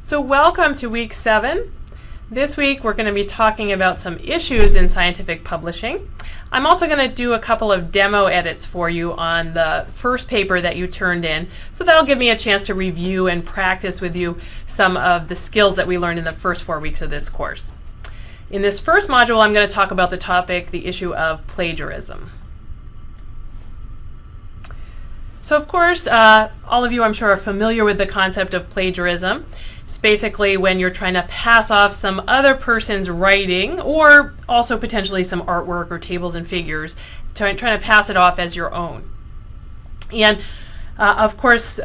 So welcome to week 7. This week we're going to be talking about some issues in scientific publishing. I'm also going to do a couple of demo edits for you on the first paper that you turned in, so that'll give me a chance to review and practice with you some of the skills that we learned in the first 4 weeks of this course. In this first module, I'm going to talk about the issue of plagiarism. So of course, all of you I'm sure are familiar with the concept of plagiarism. It's basically when you're trying to pass off some other person's writing, or also potentially some artwork or tables and figures, trying to pass it off as your own. And of course,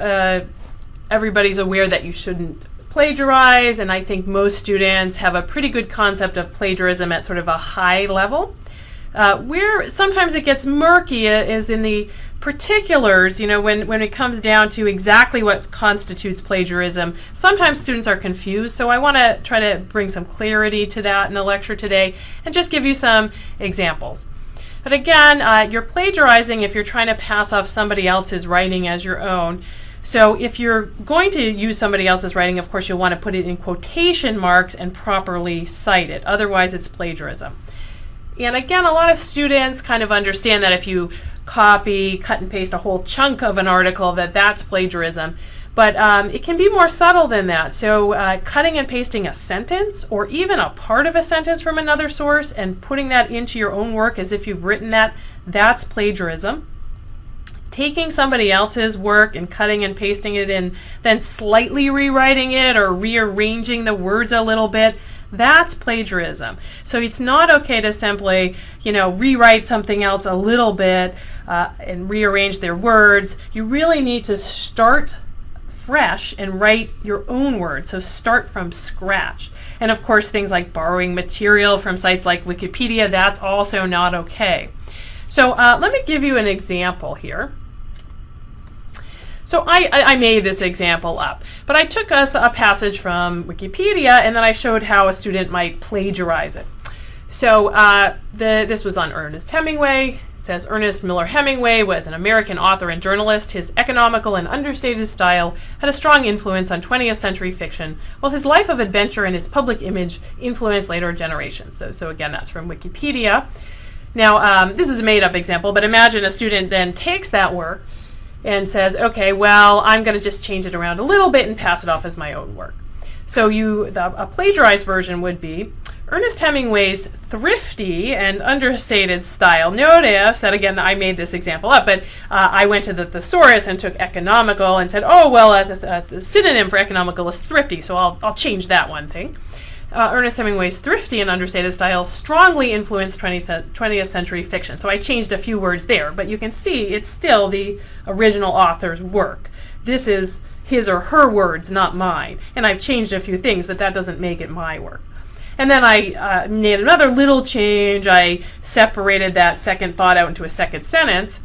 everybody's aware that you shouldn't plagiarize, and I think most students have a pretty good concept of plagiarism at sort of a high level. Where sometimes it gets murky is in the particulars, when it comes down to exactly what constitutes plagiarism. Sometimes students are confused, so I want to try to bring some clarity to that in the lecture today and just give you some examples. But again, you're plagiarizing if you're trying to pass off somebody else's writing as your own. So if you're going to use somebody else's writing, of course you'll want to put it in quotation marks and properly cite it. Otherwise it's plagiarism. And again, a lot of students kind of understand that if you copy, cut and paste a whole chunk of an article, that's plagiarism. But it can be more subtle than that. So cutting and pasting a sentence, or even a part of a sentence from another source and putting that into your own work as if you've written that's plagiarism. Taking somebody else's work and cutting and pasting it and then slightly rewriting it or rearranging the words a little bit, that's plagiarism. So it's not okay to simply, rewrite something else a little bit and rearrange their words. You really need to start fresh and write your own words. So start from scratch. And of course, things like borrowing material from sites like Wikipedia, that's also not okay. So let me give you an example here. So I made this example up, but I took us a passage from Wikipedia and then I showed how a student might plagiarize it. So this was on Ernest Hemingway. It says, Ernest Miller Hemingway was an American author and journalist. His economical and understated style had a strong influence on 20th century fiction, while his life of adventure and his public image influenced later generations. So again, that's from Wikipedia. Now, this is a made-up example, but imagine a student then takes that work and says, okay, well, I'm going to just change it around a little bit and pass it off as my own work. So a plagiarized version would be Ernest Hemingway's thrifty and understated style. Notice that, again, I made this example up, but I went to the thesaurus and took economical and said, oh, well, the synonym for economical is thrifty, so I'll change that one thing. Ernest Hemingway's thrifty and understated style strongly influenced 20th century fiction. So I changed a few words there, but you can see it's still the original author's work. This is his or her words, not mine. And I've changed a few things, but that doesn't make it my work. And then I made another little change. I separated that second thought out into a second sentence.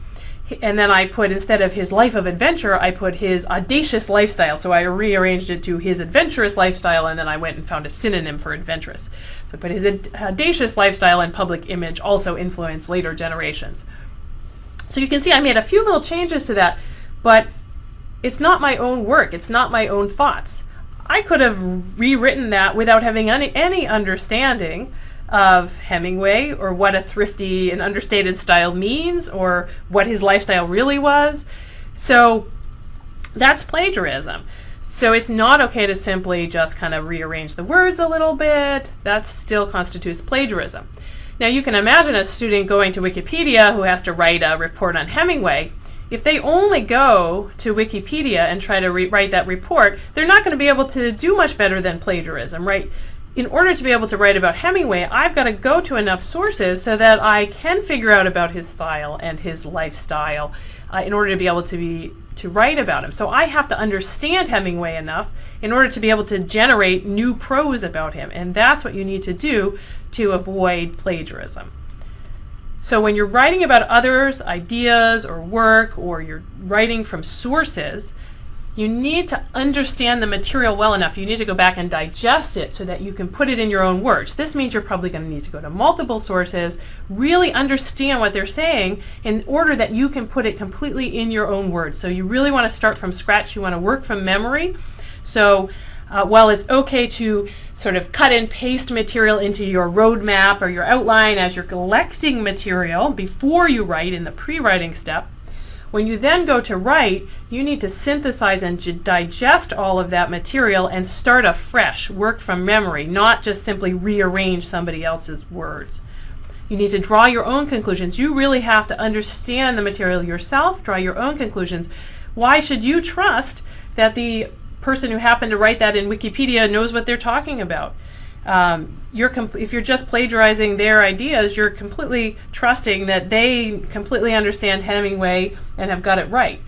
And then I put, instead of his life of adventure, I put his audacious lifestyle. So I rearranged it to his adventurous lifestyle, and then I went and found a synonym for adventurous. So I put his audacious lifestyle and public image also influenced later generations. So you can see I made a few little changes to that, but it's not my own work. It's not my own thoughts. I could have rewritten that without having any understanding of Hemingway, or what a thrifty and understated style means, or what his lifestyle really was. So that's plagiarism. So it's not okay to simply just kind of rearrange the words a little bit. That still constitutes plagiarism. Now you can imagine a student going to Wikipedia who has to write a report on Hemingway. If they only go to Wikipedia and try to write that report, they're not going to be able to do much better than plagiarism, right? In order to be able to write about Hemingway, I've got to go to enough sources so that I can figure out about his style and his lifestyle in order to be able to write about him. So I have to understand Hemingway enough in order to be able to generate new prose about him. And that's what you need to do to avoid plagiarism. So when you're writing about others' ideas or work, or you're writing from sources, you need to understand the material well enough. You need to go back and digest it so that you can put it in your own words. This means you're probably going to need to go to multiple sources, really understand what they're saying in order that you can put it completely in your own words. So you really want to start from scratch. You want to work from memory. So while it's okay to sort of cut and paste material into your roadmap or your outline as you're collecting material before you write in the pre-writing step, when you then go to write, you need to synthesize and digest all of that material and start afresh, work from memory, not just simply rearrange somebody else's words. You need to draw your own conclusions. You really have to understand the material yourself, draw your own conclusions. Why should you trust that the person who happened to write that in Wikipedia knows what they're talking about? If you're just plagiarizing their ideas, you're completely trusting that they completely understand Hemingway and have got it right.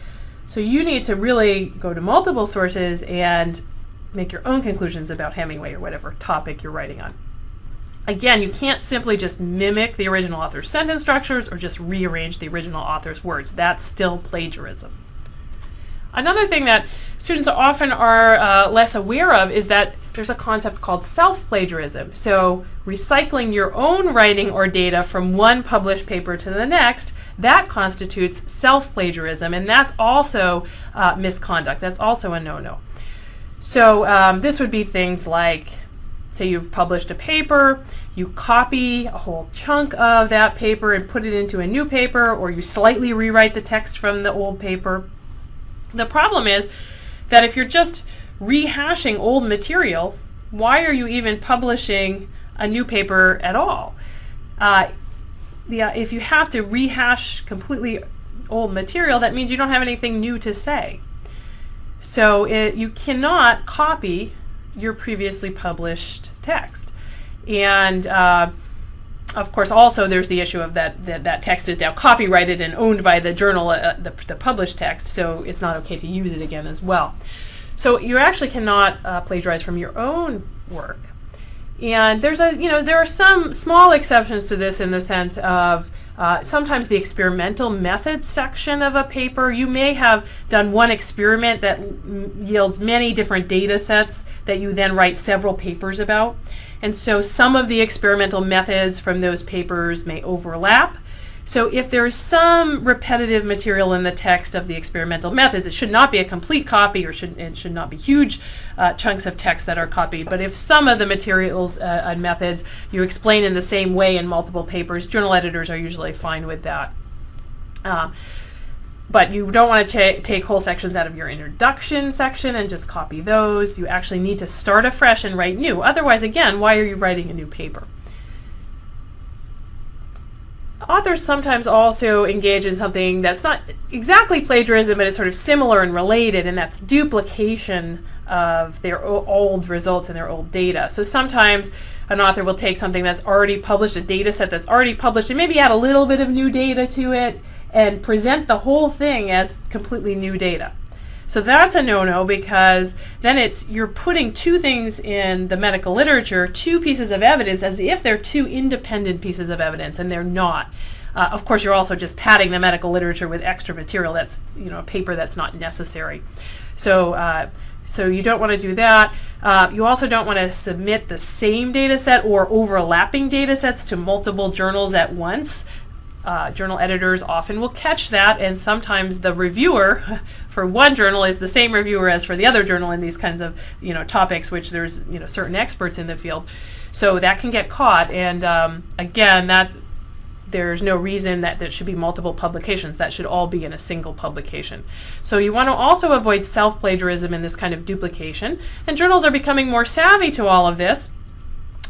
So you need to really go to multiple sources and make your own conclusions about Hemingway or whatever topic you're writing on. Again, you can't simply just mimic the original author's sentence structures or just rearrange the original author's words. That's still plagiarism. Another thing that students often are less aware of is that there's a concept called self-plagiarism. So recycling your own writing or data from one published paper to the next, that constitutes self-plagiarism, and that's also misconduct. That's also a no-no. So this would be things like, say you've published a paper, you copy a whole chunk of that paper and put it into a new paper, or you slightly rewrite the text from the old paper. The problem is that if you're just rehashing old material, why are you even publishing a new paper at all? If you have to rehash completely old material, that means you don't have anything new to say. So you cannot copy your previously published text. And of course, also there's the issue of that text is now copyrighted and owned by the journal, the published text, so it's not okay to use it again as well. So you actually cannot plagiarize from your own work. And there are some small exceptions to this in the sense of sometimes the experimental method section of a paper, you may have done one experiment that yields many different data sets that you then write several papers about. And so some of the experimental methods from those papers may overlap. So if there's some repetitive material in the text of the experimental methods, it should not be a complete copy, or it should not be huge chunks of text that are copied. But if some of the materials and methods you explain in the same way in multiple papers, journal editors are usually fine with that. But you don't want to take whole sections out of your introduction section and just copy those. You actually need to start afresh and write new. Otherwise, again, why are you writing a new paper? Authors sometimes also engage in something that's not exactly plagiarism, but it's sort of similar and related, and that's duplication of their old results and their old data. So sometimes an author will take something that's already published, a data set that's already published, and maybe add a little bit of new data to it and present the whole thing as completely new data. So that's a no-no, because then you're putting two things in the medical literature, two pieces of evidence, as if they're two independent pieces of evidence, and they're not. Of course, you're also just padding the medical literature with extra material that's, a paper that's not necessary. So you don't want to do that. You also don't want to submit the same data set or overlapping data sets to multiple journals at once. Journal editors often will catch that, and sometimes the reviewer for one journal is the same reviewer as for the other journal in these kinds of topics, which there's certain experts in the field. So that can get caught, and again, there's no reason that there should be multiple publications. That should all be in a single publication. So you want to also avoid self-plagiarism and this kind of duplication, and journals are becoming more savvy to all of this.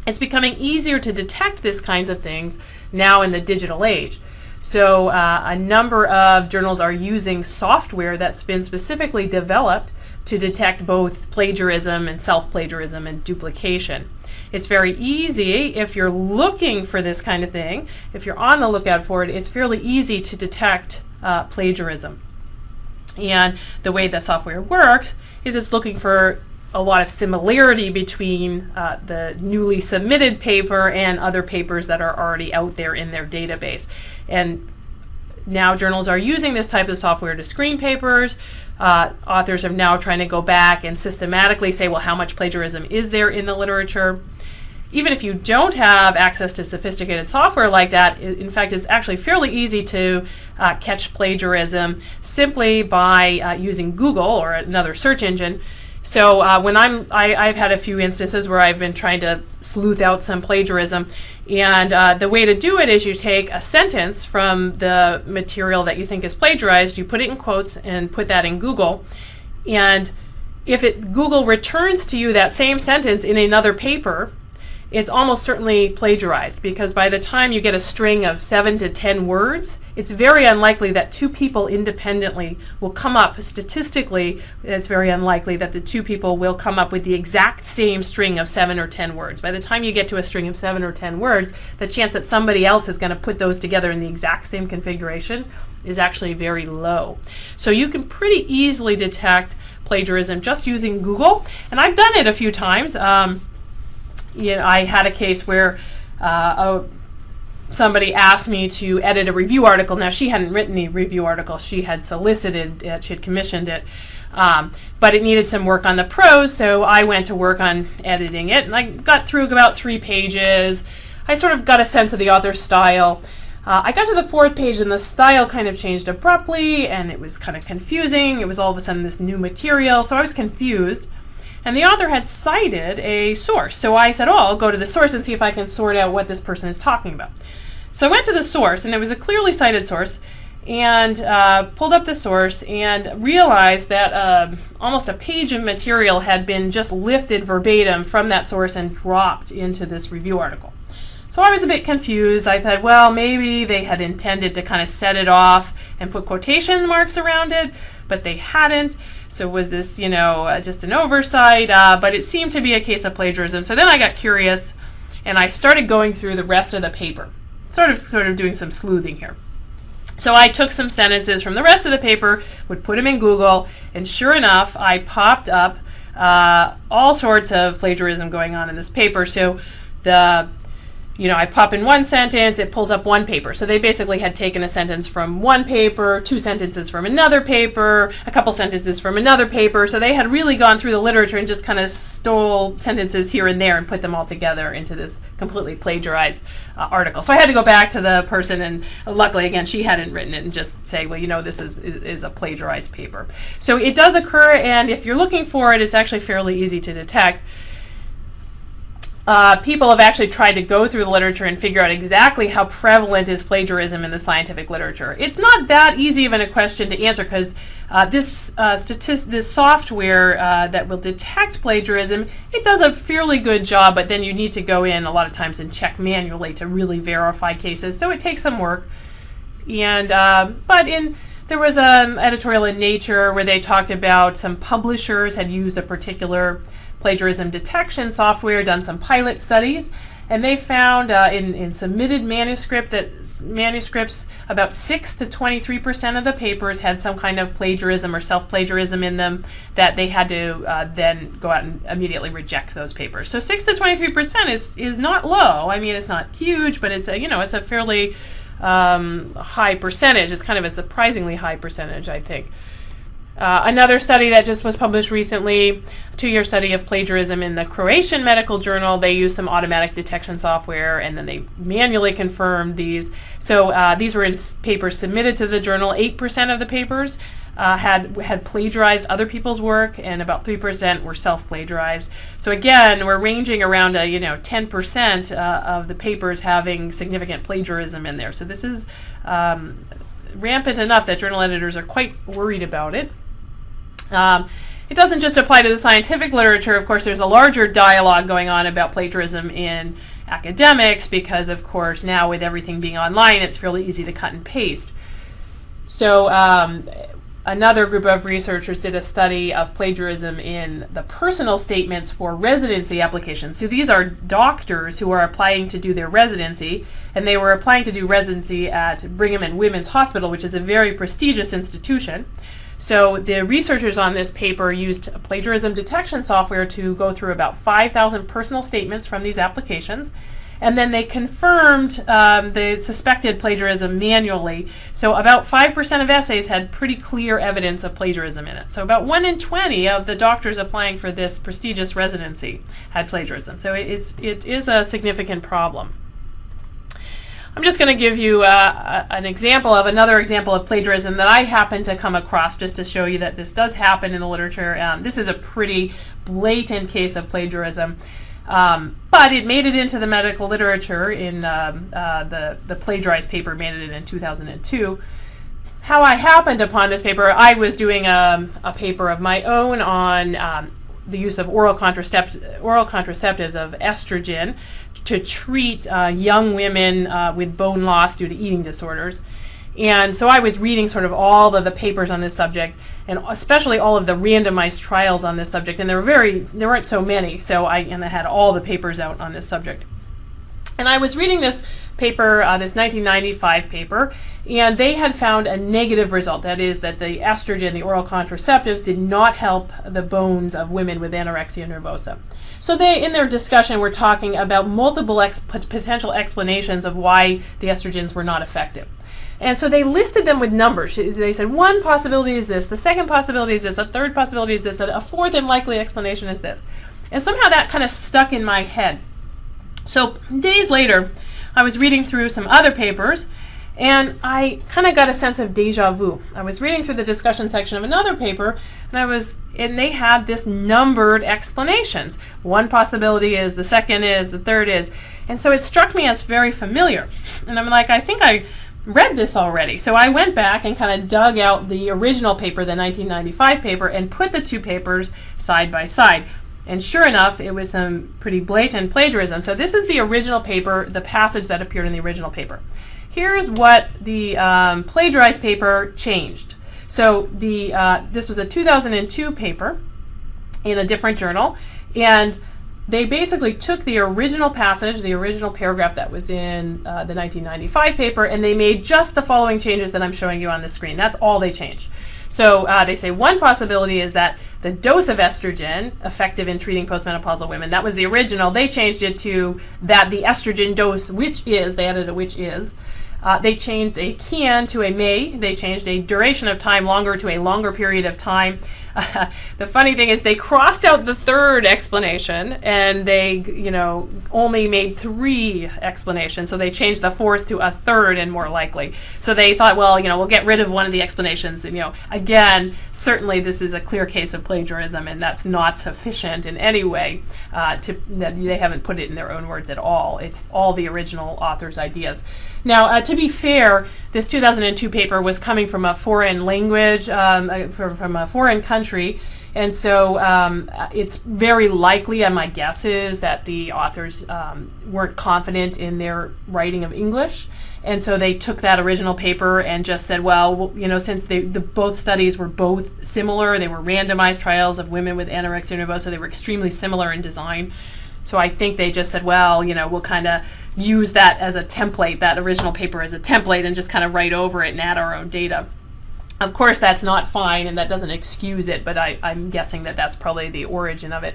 It's becoming easier to detect these kinds of things now in the digital age. So a number of journals are using software that's been specifically developed to detect both plagiarism and self-plagiarism and duplication. It's very easy if you're looking for this kind of thing, if you're on the lookout for it, it's fairly easy to detect plagiarism. And the way the software works is it's looking for a lot of similarity between the newly submitted paper and other papers that are already out there in their database. And now journals are using this type of software to screen papers. Authors are now trying to go back and systematically say, well, how much plagiarism is there in the literature? Even if you don't have access to sophisticated software like that, in fact, it's actually fairly easy to catch plagiarism simply by using Google or another search engine. So when I've had a few instances where I've been trying to sleuth out some plagiarism, and the way to do it is you take a sentence from the material that you think is plagiarized, you put it in quotes and put that in Google, and if Google returns to you that same sentence in another paper, it's almost certainly plagiarized, because by the time you get a string of 7 to 10 words, it's very unlikely that two people independently will come up. Statistically, it's very unlikely that the two people will come up with the exact same string of 7 or 10 words. By the time you get to a string of 7 or 10 words, the chance that somebody else is going to put those together in the exact same configuration is actually very low. So you can pretty easily detect plagiarism just using Google, and I've done it a few times. I had a case where somebody asked me to edit a review article. Now, she hadn't written the review article. She had solicited it. She had commissioned it. But it needed some work on the prose, so I went to work on editing it. And I got through about 3 pages. I sort of got a sense of the author's style. I got to the 4th page, and the style kind of changed abruptly, and it was kind of confusing. It was all of a sudden this new material, so I was confused. And the author had cited a source. So I said, I'll go to the source and see if I can sort out what this person is talking about. So I went to the source, and it was a clearly cited source, and pulled up the source and realized that almost a page of material had been just lifted verbatim from that source and dropped into this review article. So I was a bit confused. I thought, well, maybe they had intended to kind of set it off and put quotation marks around it, but they hadn't. So was this, just an oversight? But it seemed to be a case of plagiarism. So then I got curious, and I started going through the rest of the paper, sort of doing some sleuthing here. So I took some sentences from the rest of the paper, would put them in Google, and sure enough, I popped up all sorts of plagiarism going on in this paper. So I pop in one sentence, it pulls up one paper. So they basically had taken a sentence from one paper, 2 sentences from another paper, a couple sentences from another paper. So they had really gone through the literature and just kind of stole sentences here and there and put them all together into this completely plagiarized article. So I had to go back to the person, and luckily, again, she hadn't written it, and just say, well, this is a plagiarized paper. So it does occur, and if you're looking for it, it's actually fairly easy to detect. People have actually tried to go through the literature and figure out exactly how prevalent is plagiarism in the scientific literature. It's not that easy of a question to answer, because this software that will detect plagiarism, it does a fairly good job, but then you need to go in a lot of times and check manually to really verify cases. So it takes some work. And there was an editorial in Nature where they talked about some publishers had used a particular plagiarism detection software, done some pilot studies, and they found in submitted manuscripts about 6 to 23% of the papers had some kind of plagiarism or self-plagiarism in them, that they had to then go out and immediately reject those papers. So 6 to 23% is not low. I mean, it's not huge, but it's a fairly high percentage. It's kind of a surprisingly high percentage, I think. Another study that just was published recently, a 2-year study of plagiarism in the Croatian Medical Journal. They used some automatic detection software, and then they manually confirmed these. So these were in papers submitted to the journal. 8% of the papers had plagiarized other people's work, and about 3% were self-plagiarized. So again, we're ranging around 10% of the papers having significant plagiarism in there. So this is rampant enough that journal editors are quite worried about it. It doesn't just apply to the scientific literature. Of course, there's a larger dialogue going on about plagiarism in academics, because, of course, now with everything being online, it's fairly easy to cut and paste. So another group of researchers did a study of plagiarism in the personal statements for residency applications. So these are doctors who are applying to do their residency, and they were applying to do residency at Brigham and Women's Hospital, which is a very prestigious institution. So the researchers on this paper used plagiarism detection software to go through about 5,000 personal statements from these applications, and then they confirmed the suspected plagiarism manually. So about 5% of essays had pretty clear evidence of plagiarism in it. So about 1 in 20 of the doctors applying for this prestigious residency had plagiarism. So it is a significant problem. I'm just going to give you an example of another example of plagiarism that I happened to come across, just to show you that this does happen in the literature. This is a pretty blatant case of plagiarism, but it made it into the medical literature in the plagiarized paper made it in 2002. How I happened upon this paper, I was doing a paper of my own on the use of oral contraceptives of estrogen to treat young women with bone loss due to eating disorders. And so I was reading sort of all of the papers on this subject, and especially all of the randomized trials on this subject, and there weren't so many, so I had all the papers out on this subject. And I was reading this paper, this 1995 paper, and they had found a negative result. That is, that the estrogen, the oral contraceptives, did not help the bones of women with anorexia nervosa. So they, in their discussion, were talking about multiple potential explanations of why the estrogens were not effective. And so they listed them with numbers. They said one possibility is this, the second possibility is this, a third possibility is this, a fourth and likely explanation is this. And somehow that kind of stuck in my head. So days later, I was reading through some other papers, and I kind of got a sense of deja vu. I was reading through the discussion section of another paper, and they had this numbered explanations. One possibility is, the second is, the third is. And so it struck me as very familiar. And I'm like, I think I read this already. So I went back and kind of dug out the original paper, the 1995 paper, and put the two papers side by side. And sure enough, it was some pretty blatant plagiarism. So this is the original paper, the passage that appeared in the original paper. Here's what the plagiarized paper changed. So this was a 2002 paper in a different journal, and they basically took the original passage, the original paragraph that was in the 1995 paper, and they made just the following changes that I'm showing you on the screen. That's all they changed. So they say one possibility is that the dose of estrogen effective in treating postmenopausal women, that was the original. They changed it to that the estrogen dose, which is, they added a which is. They changed a can to a may. They changed a duration of time longer to a longer period of time. The funny thing is they crossed out the third explanation, and they, only made 3 explanations. So they changed the fourth to a third and more likely. So they thought, well, we'll get rid of one of the explanations. And, again, certainly this is a clear case of plagiarism, and that's not sufficient in any way that they haven't put it in their own words at all. It's all the original author's ideas. Now, to be fair, this 2002 paper was coming from a foreign language, from a foreign country, and so it's very likely, and my guess is, that the authors weren't confident in their writing of English, and so they took that original paper and just said, well, since both studies were both similar, they were randomized trials of women with anorexia nervosa, they were extremely similar in design. So I think they just said, well, we'll kind of use that as a template, that original paper as a template, and just kind of write over it and add our own data. Of course, that's not fine, and that doesn't excuse it, but I'm guessing that that's probably the origin of it.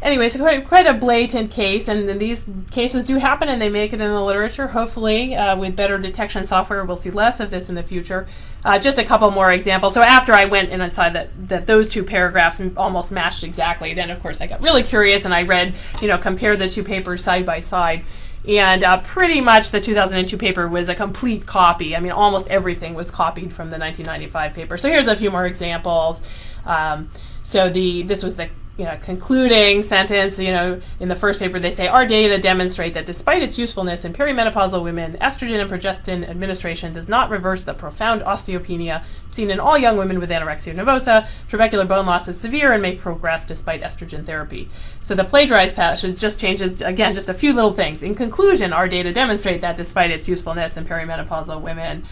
Anyway, so quite a blatant case, and these cases do happen, and they make it in the literature. Hopefully, with better detection software, we'll see less of this in the future. Just a couple more examples. So after I went and I saw that those 2 paragraphs almost matched exactly, then of course I got really curious, and I read, compared the 2 papers side by side. And pretty much the 2002 paper was a complete copy. I mean, almost everything was copied from the 1995 paper. So here's a few more examples. This was the concluding sentence. In the first paper they say, our data demonstrate that despite its usefulness in perimenopausal women, estrogen and progestin administration does not reverse the profound osteopenia seen in all young women with anorexia nervosa. Trabecular bone loss is severe and may progress despite estrogen therapy. So the plagiarized passage just changes, again, just a few little things. In conclusion, our data demonstrate that despite its usefulness in perimenopausal women,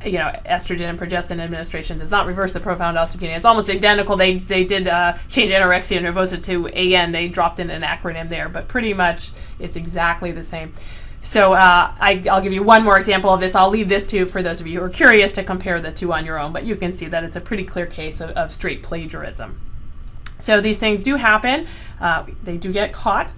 estrogen and progestin administration does not reverse the profound osteopenia. It's almost identical. They did change anorexia nervosa to AN. They dropped in an acronym there, but pretty much it's exactly the same. So I'll give you one more example of this. I'll leave this for those of you who are curious to compare the 2 on your own, but you can see that it's a pretty clear case of straight plagiarism. So these things do happen. They do get caught.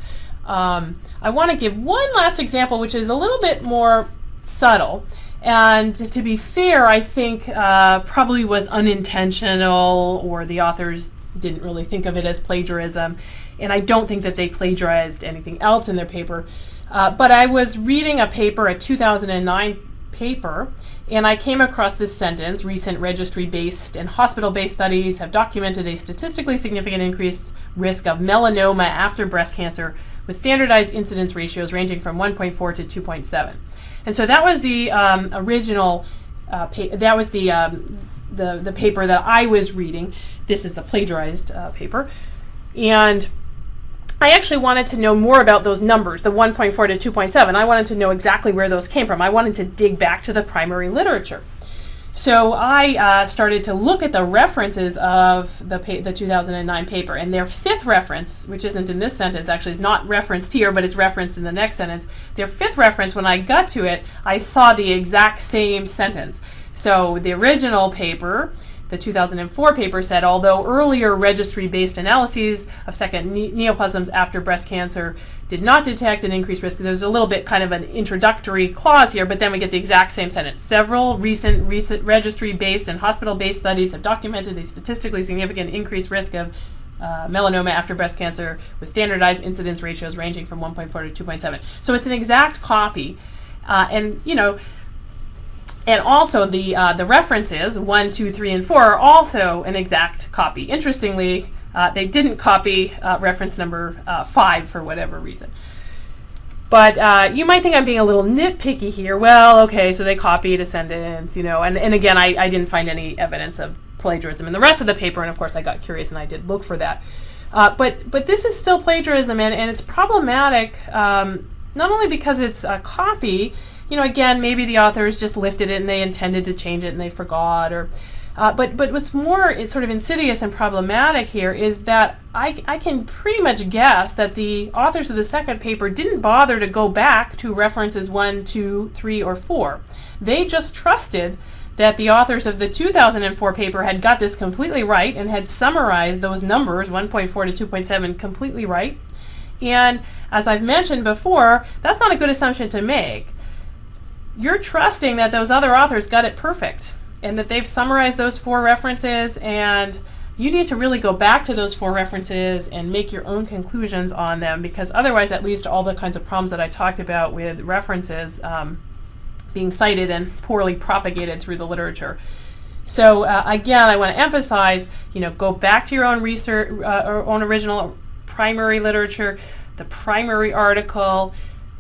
I want to give one last example, which is a little bit more subtle. And to be fair, I think probably was unintentional, or the authors didn't really think of it as plagiarism. and I don't think that they plagiarized anything else in their paper. But I was reading a paper, a 2009 paper, and I came across this sentence: recent registry-based and hospital-based studies have documented a statistically significant increased risk of melanoma after breast cancer with standardized incidence ratios ranging from 1.4 to 2.7. And so that was the original, that was the paper that I was reading. This is the plagiarized paper. And I actually wanted to know more about those numbers, the 1.4 to 2.7. I wanted to know exactly where those came from. I wanted to dig back to the primary literature. So I started to look at the references of the 2009 paper, and their fifth reference, which isn't in this sentence, actually is not referenced here, but is referenced in the next sentence. Their fifth reference, when I got to it, I saw the exact same sentence. So the original paper, the 2004 paper, said, although earlier registry-based analyses of second neoplasms after breast cancer did not detect an increased risk. There's a little bit kind of an introductory clause here, but then we get the exact same sentence. Several recent registry-based and hospital-based studies have documented a statistically significant increased risk of melanoma after breast cancer with standardized incidence ratios ranging from 1.4 to 2.7. So it's an exact copy, and you know. And also the references 1, 2, 3, and 4 are also an exact copy. Interestingly, they didn't copy reference number 5 for whatever reason. But you might think I'm being a little nitpicky here. Well, okay, so they copied a sentence, you know, and again, I didn't find any evidence of plagiarism in the rest of the paper, and of course I got curious and I did look for that. But this is still plagiarism, and it's problematic, not only because it's a copy. You know, again, maybe the authors just lifted it and they intended to change it and they forgot. Or, but what's more, it's sort of insidious and problematic here is that I can pretty much guess that the authors of the second paper didn't bother to go back to references 1, 2, 3, or 4. They just trusted that the authors of the 2004 paper had got this completely right and had summarized those numbers, 1.4 to 2.7, completely right. And as I've mentioned before, that's not a good assumption to make. You're trusting that those other authors got it perfect and that they've summarized those 4 references, and you need to really go back to those 4 references and make your own conclusions on them, because otherwise that leads to all the kinds of problems that I talked about with references being cited and poorly propagated through the literature. So again, I want to emphasize, you know, go back to your own research, or own original primary literature, the primary article.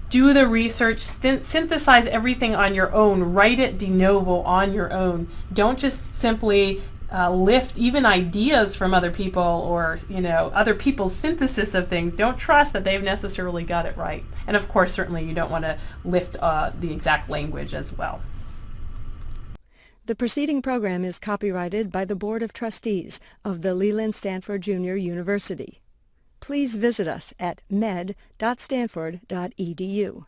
Do the research, synthesize everything on your own, write it de novo on your own. Don't just simply lift even ideas from other people or, you know, other people's synthesis of things. Don't trust that they've necessarily got it right. And of course, certainly you don't want to lift the exact language as well. The preceding program is copyrighted by the Board of Trustees of the Leland Stanford Junior University. Please visit us at med.stanford.edu.